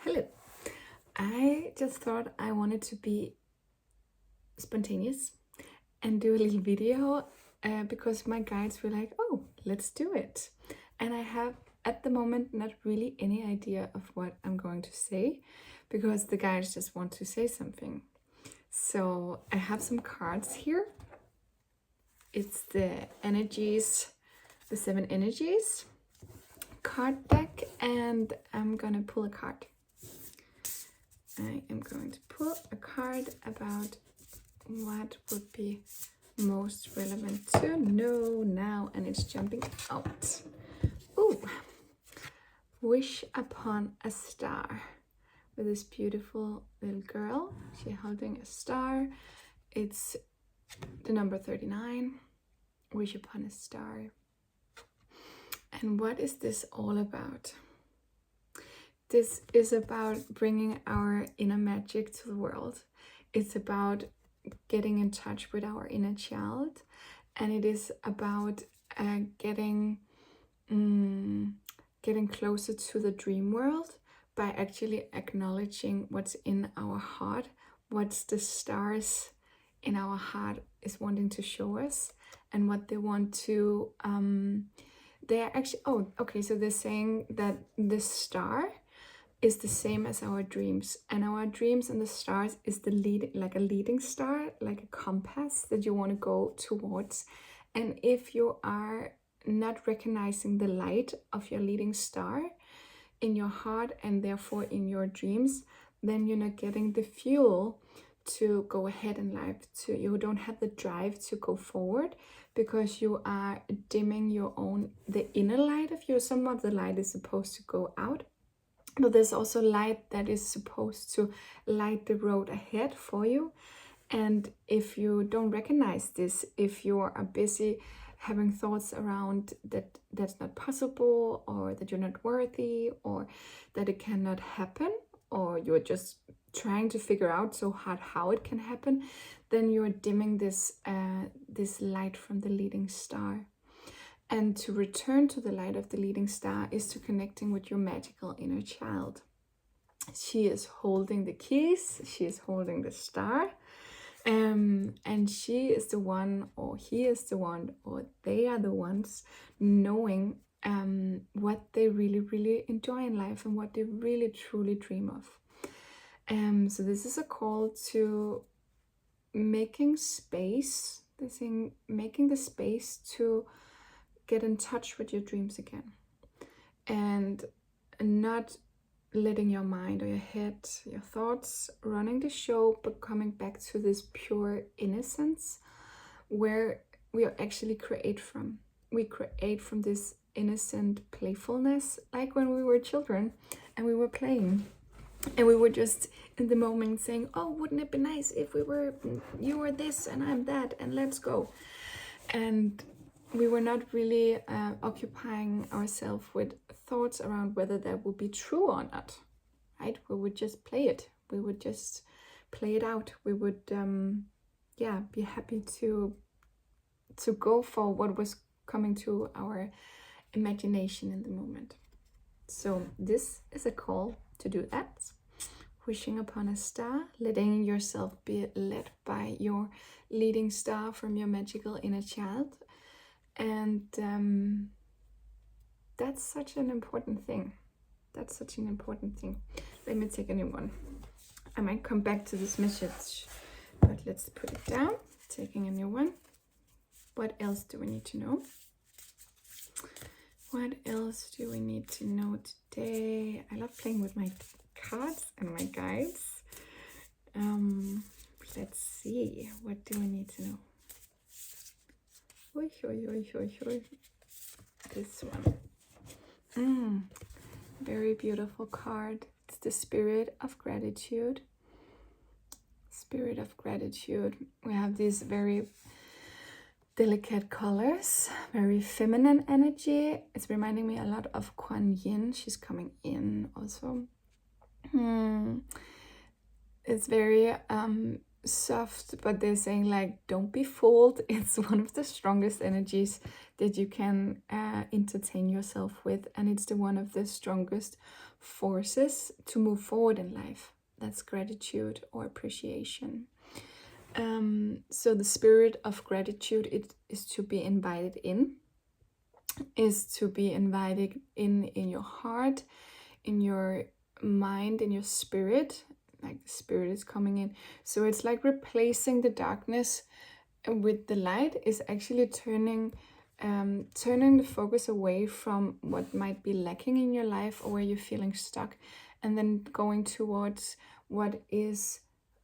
Hello. I just thought I wanted to be spontaneous and do a little video because my guides were like, oh, let's do it. And I have at the moment not really any idea of what I'm going to say because the guides just want to say something. So I have some cards here. It's the energies, the 7 energies card deck, and I'm gonna pull a card. I am going to pull a card about what would be most relevant to know now, and it's jumping out. Ooh, wish upon a star with this beautiful little girl. She's holding a star. It's the number 39. Wish upon a star. And what is this all about? This is about bringing our inner magic to the world. It's about getting in touch with our inner child, and it is about getting closer to the dream world by actually acknowledging what's in our heart, what the stars in our heart is wanting to show us, and what they want to. They're actually so they're saying that the star is the same as our dreams, and our dreams and the stars is the leading star, like a compass that you want to go towards. And if you are not recognizing the light of your leading star in your heart and therefore in your dreams, then you're not getting the fuel to go ahead in life. You don't have the drive to go forward because you are dimming the inner light of you. Some of the light is supposed to go out, but there's also light that is supposed to light the road ahead for you. And if you don't recognize this, if you are busy having thoughts around that's not possible, or that you're not worthy, or that it cannot happen, or you're just trying to figure out so hard how it can happen, then you're dimming this light from the leading star. And to return to the light of the leading star is to connecting with your magical inner child. She is holding the keys, she is holding the star, and she is the one, or he is the one, or they are the ones knowing what they really, really enjoy in life and what they really, truly dream of. So this is a call to making space, making the space to get in touch with your dreams again, and not letting your mind or your head, your thoughts running the show, but coming back to this pure innocence where we actually create from. We create from this innocent playfulness, like when we were children and we were playing. And we were just in the moment saying, oh, wouldn't it be nice if you were this and I'm that, and let's go. And we were not really occupying ourselves with thoughts around whether that would be true or not, right? We would just play it. We would just play it out. We would, be happy to go for what was coming to our imagination in the moment. So this is a call to do that. Wishing upon a star, letting yourself be led by your leading star from your magical inner child. And that's such an important thing. Let me take a new one. I might come back to this message, but let's put it down. Taking a new one. What else do we need to know? What else do we need to know today? I love playing with my cards and my guides. Let's see. What do we need to know? This one. Very beautiful card. It's the Spirit of Gratitude. Spirit of Gratitude. We have these very delicate colors, very feminine energy. It's reminding me a lot of Kuan Yin. She's coming in also. It's very soft, but they're saying like, don't be fooled. It's one of the strongest energies that you can entertain yourself with, and it's the one of the strongest forces to move forward in life. That's gratitude or appreciation. So the spirit of gratitude, it is to be invited in, is to be invited in your heart, in your mind, in your spirit. Like the spirit is coming in. So it's like replacing the darkness with the light, is actually turning the focus away from what might be lacking in your life or where you're feeling stuck, and then going towards what is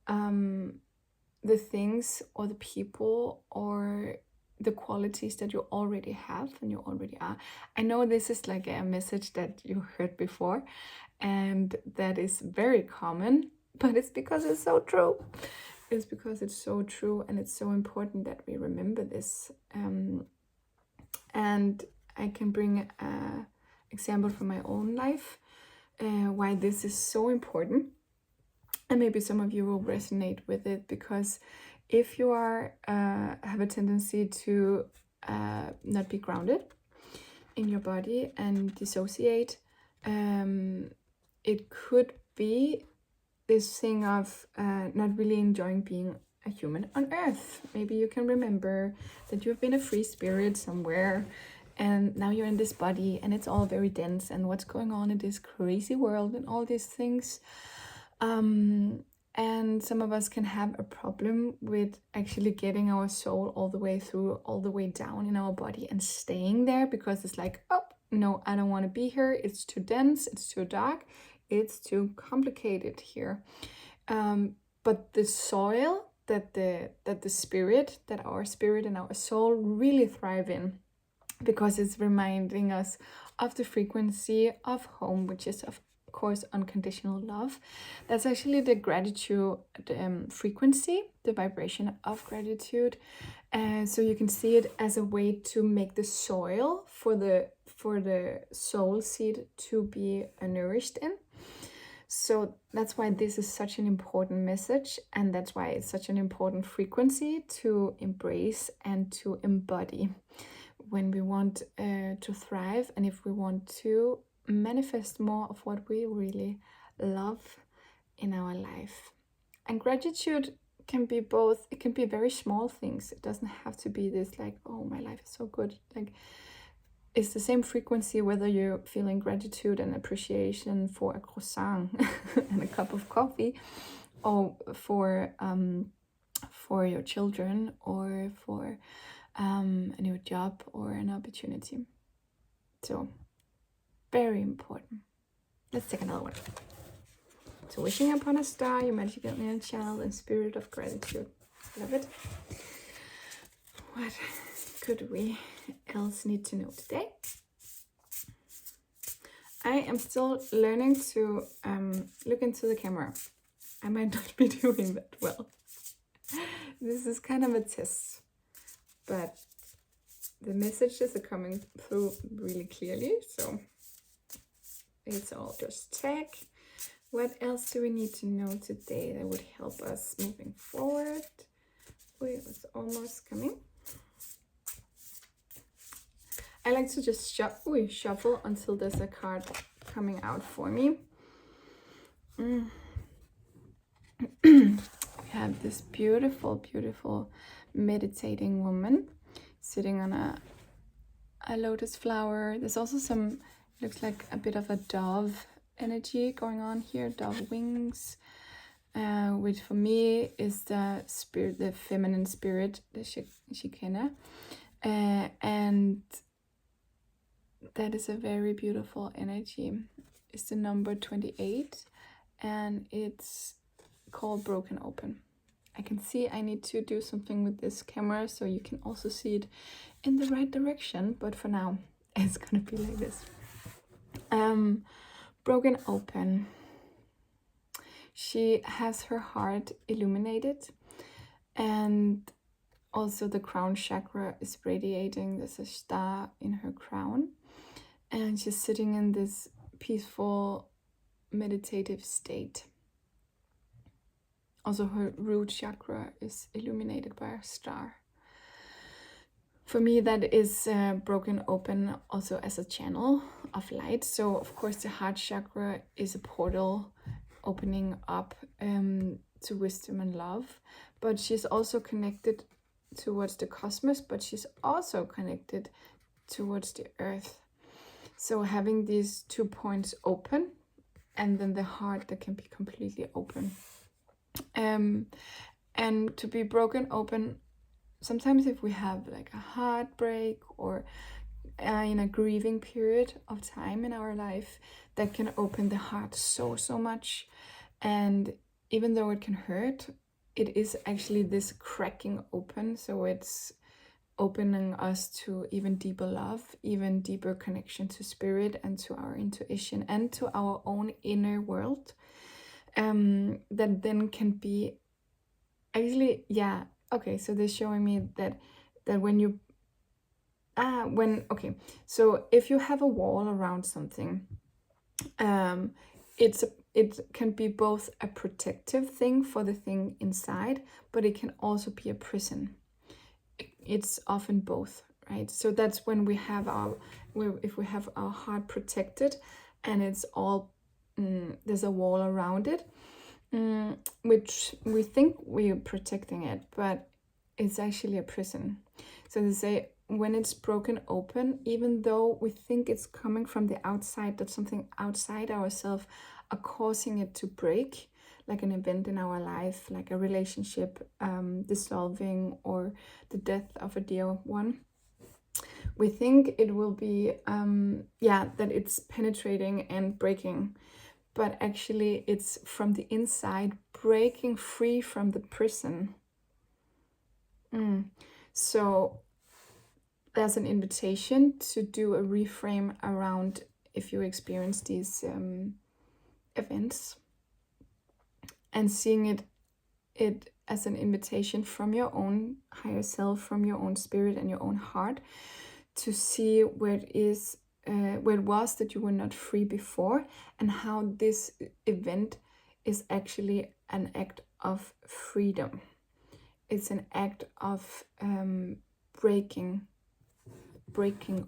the things or the people or the qualities that you already have and you already are. I know this is like a message that you heard before, and that is very common, but it's because it's so true. It's because it's so true, and it's so important that we remember this. And I can bring an example from my own life, why this is so important. And maybe some of you will resonate with it, because if you are have a tendency to not be grounded in your body and dissociate, it could be this thing of not really enjoying being a human on earth. Maybe you can remember that you've been a free spirit somewhere, and now you're in this body, and it's all very dense, and what's going on in this crazy world and all these things. And some of us can have a problem with actually getting our soul all the way through, all the way down in our body and staying there, because it's like, oh no, I don't want to be here, it's too dense, it's too dark, it's too complicated here. But the soil that our spirit and our soul really thrive in, because it's reminding us of the frequency of home, which is of course unconditional love. That's actually the gratitude frequency, the vibration of gratitude. So you can see it as a way to make the soil for the soul seed to be nourished in. So that's why this is such an important message, and that's why it's such an important frequency to embrace and to embody when we want to thrive, and if we want to manifest more of what we really love in our life. And gratitude can be both, it can be very small things. It doesn't have to be this like, oh, my life is so good. Like, it's the same frequency whether you're feeling gratitude and appreciation for a croissant and a cup of coffee, or for your children, or for a new job or an opportunity. So very important. Let's take another one. So wishing upon a star, your magical inner child and spirit of gratitude. Love it. What could we else need to know today? I am still learning to look into the camera. I might not be doing that well. This is kind of a test, but the messages are coming through really clearly, so it's all just tech. What else do we need to know today that would help us moving forward? It's almost coming. I like to just shuffle until there's a card coming out for me. We have this beautiful, beautiful meditating woman sitting on a lotus flower. There's also some, looks like a bit of a dove energy going on here, dove wings, which for me is the spirit, the feminine spirit, the Shekinah, and that is a very beautiful energy. It's the number 28, and it's called Broken Open. I can see I need to do something with this camera so you can also see it in the right direction, but for now it's gonna be like this. Broken open. She has her heart illuminated, and also the crown chakra is radiating. There's a star in her crown, and she's sitting in this peaceful meditative state. Also, her root chakra is illuminated by a star. For me, that is broken open also as a channel of light. So, of course, the heart chakra is a portal opening up to wisdom and love. But she's also connected towards the cosmos, but she's also connected towards the earth. So having these 2 points open, and then the heart that can be completely open. And to be broken open, sometimes if we have like a heartbreak or in a grieving period of time in our life, that can open the heart so much. And even though it can hurt, it is actually this cracking open. So it's opening us to even deeper love, even deeper connection to spirit and to our intuition and to our own inner world. That then can be actually, yeah, okay, so they're showing me that when you so if you have a wall around something, it can be both a protective thing for the thing inside, but it can also be a prison. It's often both, right? So that's when we have if we have our heart protected and it's all there's a wall around it, which we think we're protecting it, but it's actually a prison. So they say when it's broken open, even though we think it's coming from the outside, that something outside ourselves are causing it to break, like an event in our life, like a relationship dissolving or the death of a dear one, we think it will be that it's penetrating and breaking, but actually it's from the inside breaking free from the prison. So there's an invitation to do a reframe around if you experience these events, and seeing it as an invitation from your own higher self, from your own spirit and your own heart, to see where it was that you were not free before, and how this event is actually an act of freedom. It's an act of breaking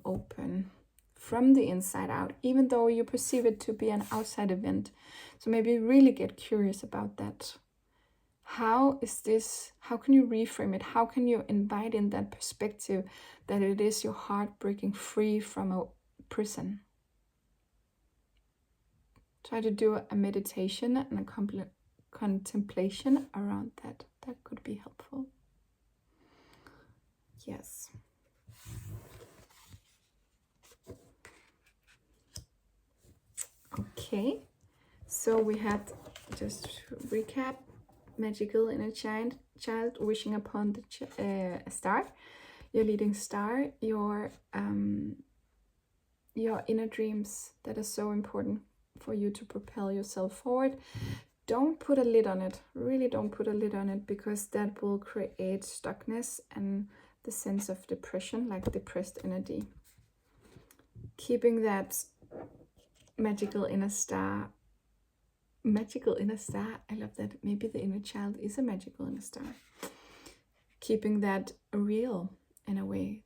open from the inside out, even though you perceive it to be an outside event. So maybe really get curious about that. How can you reframe it? How can you invite in that perspective that it is your heart breaking free from a prison? Try to do a meditation and a contemplation around that. That could be helpful. Yes. Okay, so we had, just to recap, magical inner child wishing upon the star, your leading star, your inner dreams that are so important for you to propel yourself forward. Don't put a lid on it. Really don't put a lid on it, because that will create stuckness and the sense of depression, like depressed energy. Keeping that magical inner star, I love that. Maybe the inner child is a magical inner star. Keeping that real in a way.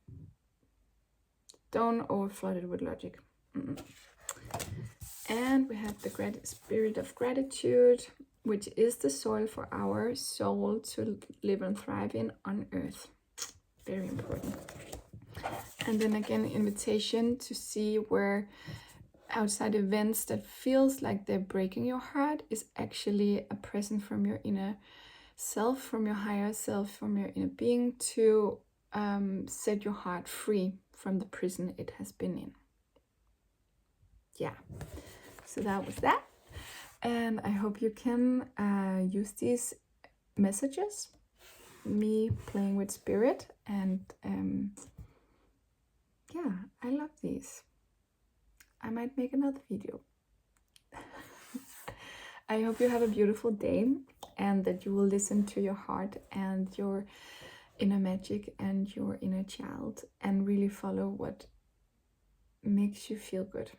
Don't overflood it with logic. And we have the spirit of gratitude, which is the soil for our soul to live and thrive in on earth. Very important. And then again, invitation to see where outside events that feels like they're breaking your heart is actually a present from your inner self, from your higher self, from your inner being, to set your heart free from the prison it has been in. Yeah, so that was that. And I hope you can use these messages, me playing with spirit, and yeah, I love these. I might make another video. I hope you have a beautiful day, and that you will listen to your heart and your inner magic and your inner child, and really follow what makes you feel good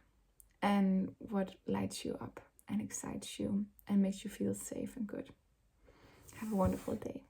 and what lights you up and excites you and makes you feel safe and good. Have a wonderful day.